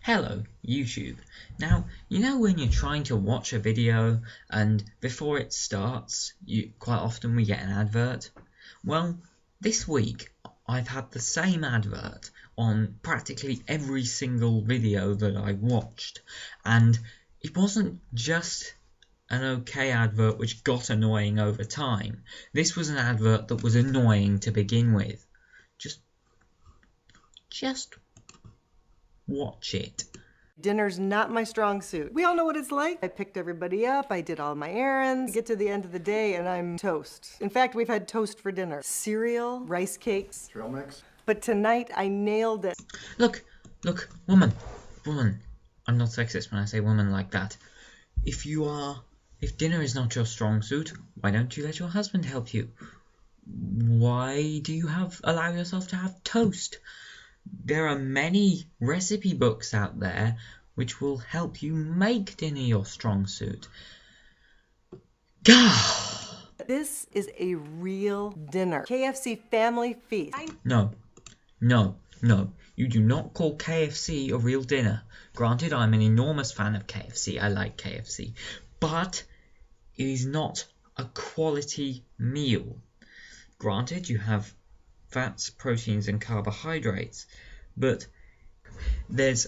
Hello, YouTube. Now, you know when you're trying to watch a video and before it starts, quite often we get an advert? Well, this week I've had the same advert on practically every single video that I watched, and it wasn't just an okay advert which got annoying over time. This was an advert that was annoying to begin with. Just watch it. Dinner's not my strong suit. We all know what it's like. I picked everybody up, I did all my errands, get to the end of the day and I'm toast. In fact, we've had toast for dinner. Cereal, rice cakes. Trail mix. But tonight I nailed it. Look, woman. I'm not sexist when I say woman like that. If dinner is not your strong suit, why don't you let your husband help you? Why do you allow yourself to have toast? There are many recipe books out there which will help you make dinner your strong suit. Gah! This is a real dinner. KFC family feast. No. You do not call KFC a real dinner. Granted, I'm an enormous fan of KFC. I like KFC. But it is not a quality meal. Granted, you have fats, proteins and carbohydrates, but there's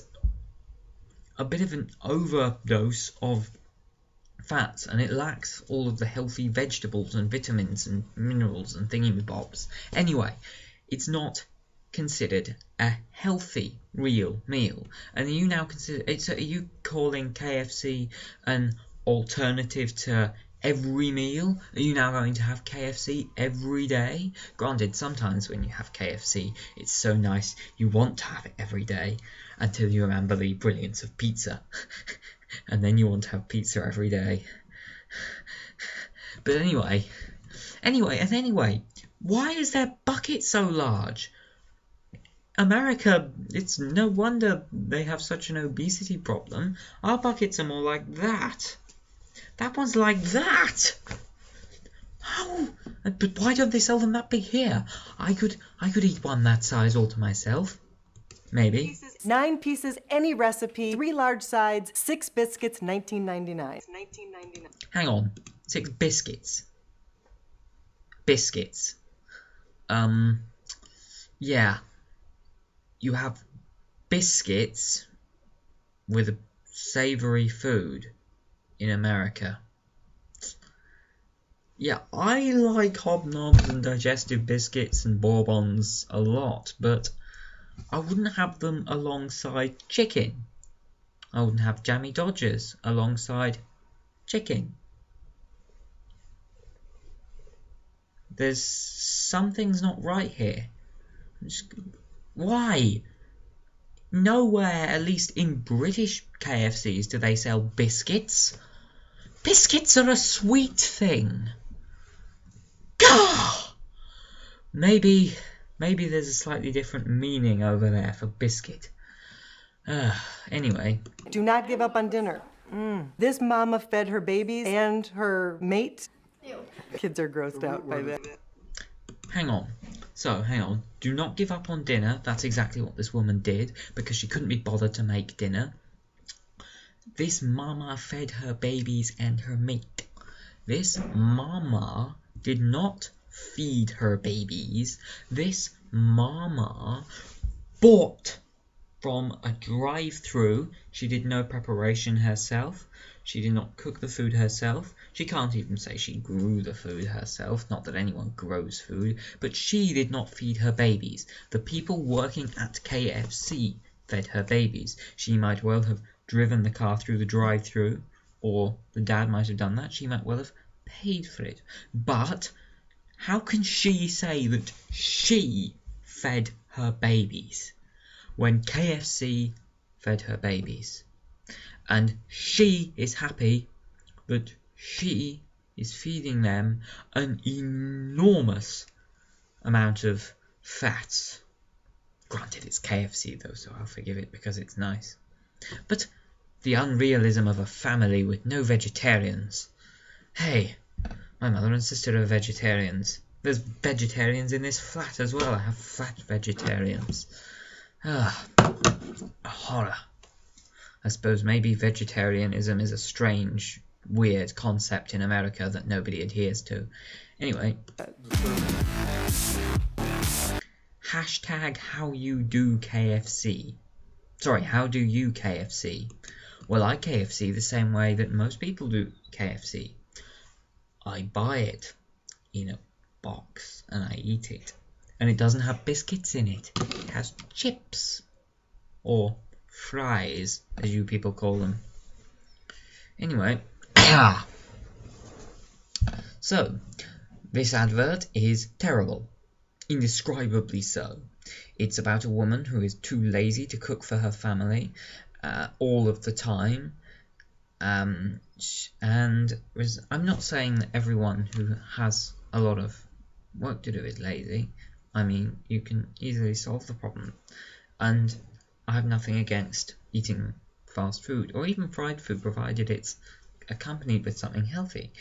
a bit of an overdose of fats and it lacks all of the healthy vegetables and vitamins and minerals and thingy-bobs. Anyway, it's not considered a healthy real meal, and you now consider it. So are you calling KFC an alternative to every meal? Are you now going to have KFC every day? Granted, sometimes when you have KFC, it's so nice you want to have it every day until you remember the brilliance of pizza. And then you want to have pizza every day. But anyway, why is their bucket so large? America, it's no wonder they have such an obesity problem. Our buckets are more like that. That one's like that. How? But why don't they sell them that big here? I could eat one that size all to myself. Maybe. 9 pieces, any recipe, 3 large sides, 6 biscuits, $19.99. Hang on, 6 biscuits. Biscuits. Yeah. You have biscuits with a savoury food in America. Yeah, I like hobnobs and digestive biscuits and bourbons a lot, but I wouldn't have them alongside chicken. I wouldn't have jammy dodgers alongside chicken. There's something's not right here. Why? Nowhere, at least in British KFCs, do they sell biscuits. Biscuits are a sweet thing. Gah! Maybe there's a slightly different meaning over there for biscuit. Anyway. Do not give up on dinner. This mama fed her babies and her mate. Ew. Kids are grossed out by that. Hang on. Do not give up on dinner. That's exactly what this woman did, because she couldn't be bothered to make dinner. This mama fed her babies and her mate. This mama did not feed her babies. This mama bought from a drive-through. She did no preparation herself. She did not cook the food herself. She can't even say she grew the food herself. Not that anyone grows food. But she did not feed her babies. The people working at KFC fed her babies. She might well have driven the car through the drive-through, or the dad might have done that. She might well have paid for it. But how can she say that she fed her babies when KFC fed her babies? And she is happy that she is feeding them an enormous amount of fats. Granted, it's KFC though, so I'll forgive it because it's nice. But the unrealism of a family with no vegetarians. Hey, my mother and sister are vegetarians. There's vegetarians in this flat as well. I have flat vegetarians. A horror. I suppose maybe vegetarianism is a strange, weird concept in America that nobody adheres to. Anyway. Hashtag how you do KFC. Sorry, how do you KFC? Well, I KFC the same way that most people do KFC. I buy it in a box and I eat it. And it doesn't have biscuits in it. It has chips. Or fries, as you people call them. Anyway. So, this advert is terrible. Indescribably so. It's about a woman who is too lazy to cook for her family all of the time. And I'm not saying that everyone who has a lot of work to do is lazy. I mean, you can easily solve the problem. And I have nothing against eating fast food or even fried food, provided it's accompanied with something healthy.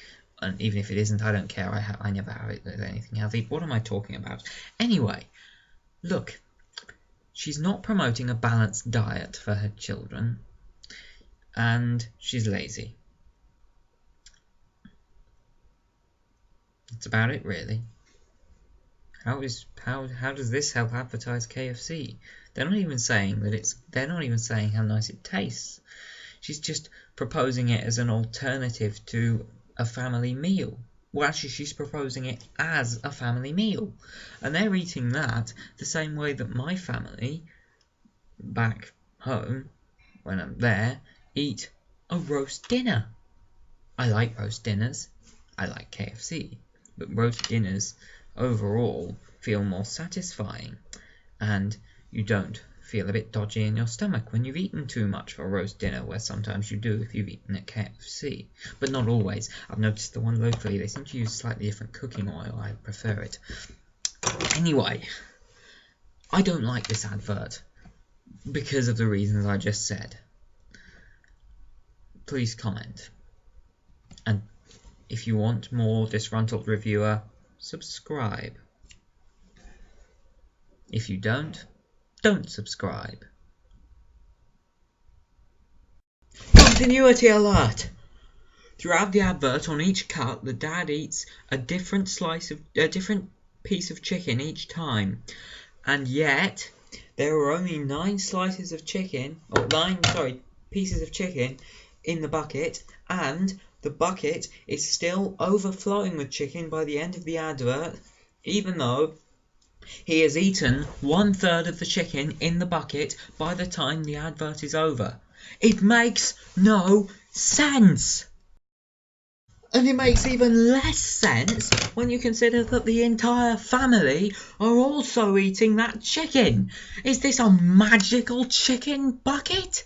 And even if it isn't, I don't care. I never have it with anything healthy. What am I talking about? Anyway, look, she's not promoting a balanced diet for her children, and she's lazy. That's about it, really. How does this help advertise KFC? They're not even saying how nice it tastes. She's just proposing it as an alternative to a family meal. Well, actually, she's proposing it as a family meal. And they're eating that the same way that my family, back home, when I'm there, eat a roast dinner. I like roast dinners. I like KFC. But roast dinners, overall, feel more satisfying. And you don't feel a bit dodgy in your stomach when you've eaten too much for a roast dinner, where sometimes you do if you've eaten at KFC. But not always. I've noticed the one locally, they seem to use slightly different cooking oil. I prefer it. Anyway, I don't like this advert because of the reasons I just said. Please comment. And if you want more Disgruntled Reviewer, subscribe. If you don't subscribe. Continuity alert! Throughout the advert, on each cut, the dad eats a different piece of chicken each time, and yet there are only 9 pieces of chicken in the bucket, and the bucket is still overflowing with chicken by the end of the advert, even though he has eaten 1/3 of the chicken in the bucket by the time the advert is over. It makes no sense! And it makes even less sense when you consider that the entire family are also eating that chicken. Is this a magical chicken bucket?